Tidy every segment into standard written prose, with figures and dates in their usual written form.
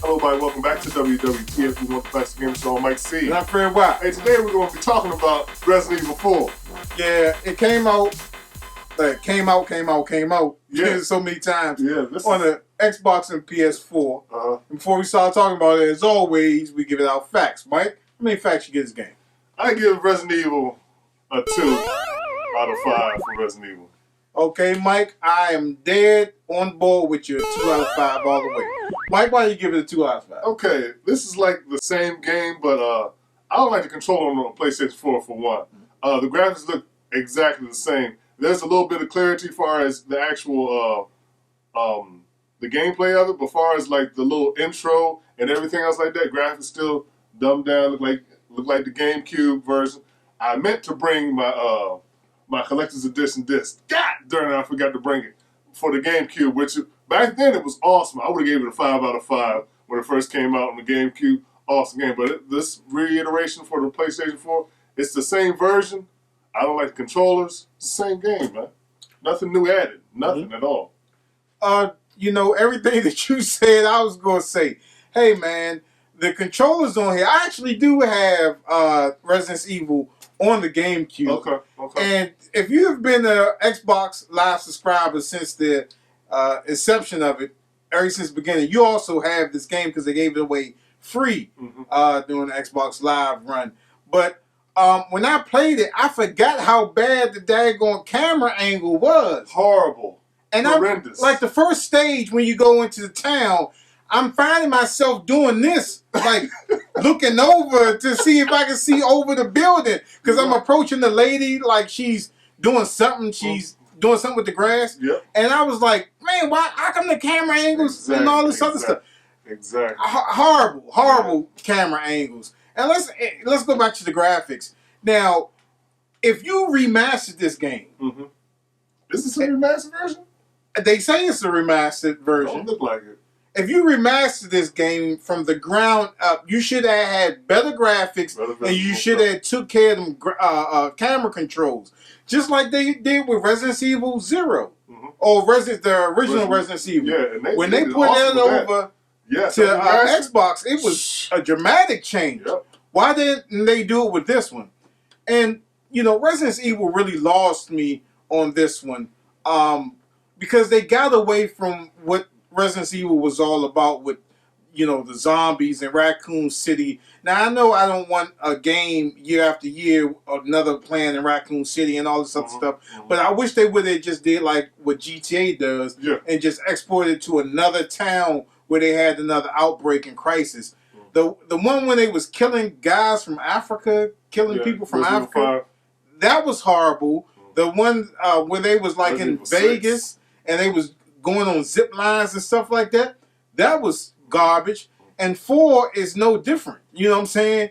Hello, everybody. Welcome back to WWTF, Classic Game Show. I'm Mike C. And I'm Fred White. Hey, today we're going to be talking about Resident Evil 4. Yeah, it came out. Came out. Yeah. So many times. Yeah, on the Xbox and PS4. And before we start talking about it, as always, we give it out facts. Mike, how many facts you get this game? I give Resident Evil a 2 out of 5 for Resident Evil. Okay, Mike, I am dead on board with your 2 out of 5 all the way. Mike, why do you give it a 2 out of 5? Okay, this is like the same game, but I don't like the controller on the PlayStation 4 for one. The graphics look exactly the same. There's a little bit of clarity as far as the actual the gameplay of it, but as far as like the little intro and everything else like that, graphics still dumbed down, look like the GameCube version. I meant to bring my my collector's edition disc. God darn it, I forgot to bring it for the GameCube, which back then it was awesome. I would have gave it a 5 out of 5 when it first came out on the GameCube. Awesome game, but this reiteration for the PlayStation 4, it's the same version. I don't like the controllers. It's the same game, man. Nothing new added. Nothing at all. You know, everything that you said, I was going to say, hey, man, the controllers on here, I actually do have Resident Evil on the GameCube. Okay. And if you have been an Xbox Live subscriber since the inception of it, ever since the beginning, you also have this game because they gave it away free during the Xbox Live run. But when I played it, I forgot how bad the daggone camera angle was. Horrible. And horrendous. Like the first stage when you go into the town, I'm finding myself doing this, like looking over to see if I can see over the building. Because I'm approaching the lady like she's doing something. She's doing something with the grass. Yep. And I was like, man, how come the camera angles and all this other stuff? Exactly. Horrible camera angles. And let's go back to the graphics. Now, if you remastered this game. Is this a remastered version? They say it's a remastered version. Don't look like it. If you remastered this game from the ground up, you should have had better graphics, and you should have took care of them camera controls, just like they did with Resident Evil 0 or the original Resident Evil. Yeah, and when they put that over to Xbox, it was a dramatic change. Yep. Why didn't they do it with this one? And you know, Resident Evil really lost me on this one because they got away from what Resident Evil was all about with, you know, the zombies and Raccoon City. Now, I know I don't want a game year after year, another playing in Raccoon City and all this other stuff, but I wish they would have just did like what GTA does and just exported it to another town where they had another outbreak and crisis. The one when they was killing guys from Africa, killing people from Africa, that was horrible. The one where they was like in Vegas and they was going on zip lines and stuff like that, that was garbage. And 4 is no different. You know what I'm saying?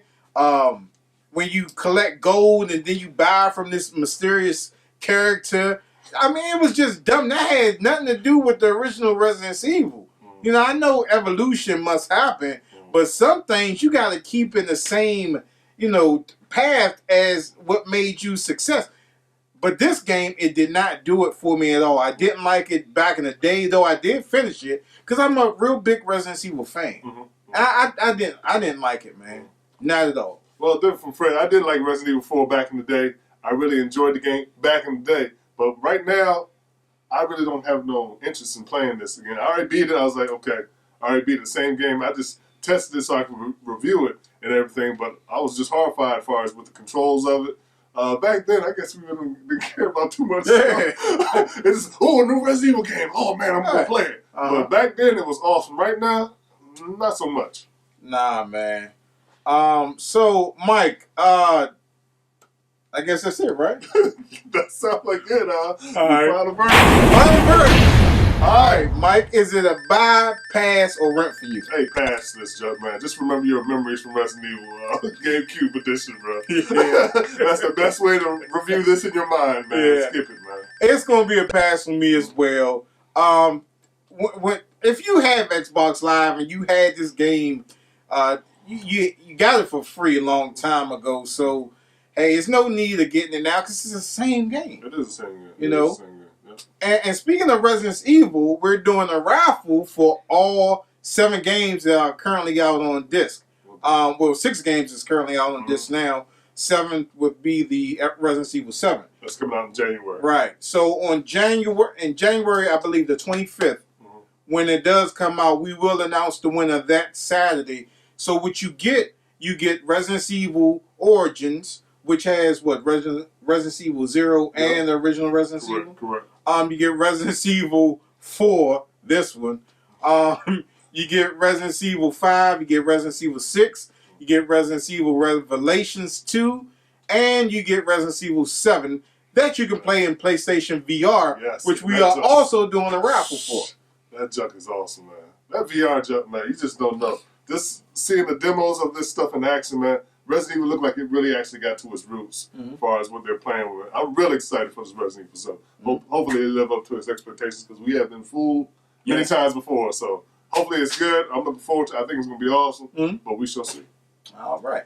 When you collect gold and then you buy from this mysterious character, I mean, it was just dumb. That had nothing to do with the original Resident Evil. You know, I know evolution must happen, but some things you got to keep in the same, you know, path as what made you success. But this game, it did not do it for me at all. I didn't like it back in the day, though I did finish it because I'm a real big Resident Evil fan. I didn't like it, man. Not at all. Well, different from Fred, I did like Resident Evil 4 back in the day. I really enjoyed the game back in the day. But right now, I really don't have no interest in playing this again. I already beat it. I was like, okay, I already beat the same game. I just tested it so I could review it and everything. But I was just horrified as far as with the controls of it. Back then, I guess we didn't care about too much stuff. It's, a new Resident Evil game. Oh, man, I'm going to play it. But back then, it was awesome. Right now, not so much. Nah, man. So, Mike, I guess that's it, right? That sounds like it, All right. Final version. All right, Mike, is it a buy, pass, or rent for you? Hey, pass this, Judge, man. Just remember your memories from Resident Evil GameCube edition, bro. Yeah. That's the best way to review this in your mind, man. Yeah. Skip it, man. It's going to be a pass for me as well. If you have Xbox Live and you had this game, you got it for free a long time ago. So, hey, it's no need of getting it now because it's the same game. It is the same game. You know? Same game. Yep. And speaking of Resident Evil, we're doing a raffle for all 7 games that are currently out on disc. Well, 6 games is currently out on disc now. 7 would be the Resident Evil 7. That's coming out in January. Right. So in January, I believe the 25th, when it does come out, we will announce the winner that Saturday. So what you get Resident Evil Origins, which has what Resident Evil 0 and the original Resident Evil. Correct. You get Resident Evil 4, this one. You get Resident Evil 5, you get Resident Evil 6, you get Resident Evil Revelations 2, and you get Resident Evil 7 that you can play in PlayStation VR, which we are also doing a raffle for. That junk is awesome, man. That VR junk, man, you just don't know. Just seeing the demos of this stuff in action, man, Resident Evil looked like it really actually got to its roots as far as what they're playing with. I'm really excited for this Resident Evil 7. Hopefully it live up to its expectations because we have been fooled many times before. So hopefully it's good. I'm looking forward to it. I think it's going to be awesome, but we shall see. All right.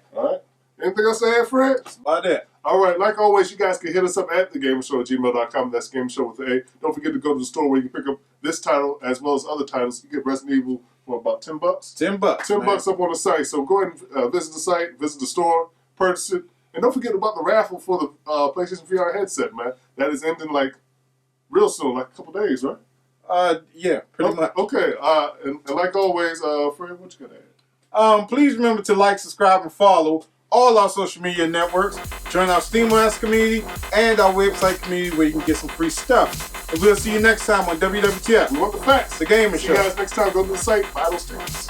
Anything else to add, Fred? That's about it. All right. Like always, you guys can hit us up at thagamersshow@gmail.com. That's Gamershow with an A. Don't forget to go to the store where you can pick up this title as well as other titles. You get Resident Evil for about $10. $10. $10 up on the site. So go ahead and visit the site, visit the store, purchase it, and don't forget about the raffle for the PlayStation VR headset, man. That is ending like real soon, like a couple days, right? Yeah, pretty much. Okay. And like always, Fred, what you got to add? Please remember to like, subscribe, and follow all our social media networks. Join our SteamOS community and our website community where you can get some free stuff. And we'll see you next time on WWTF. We want the facts. The Gamer Show. See you guys next time. Go to the site, buy those tickets.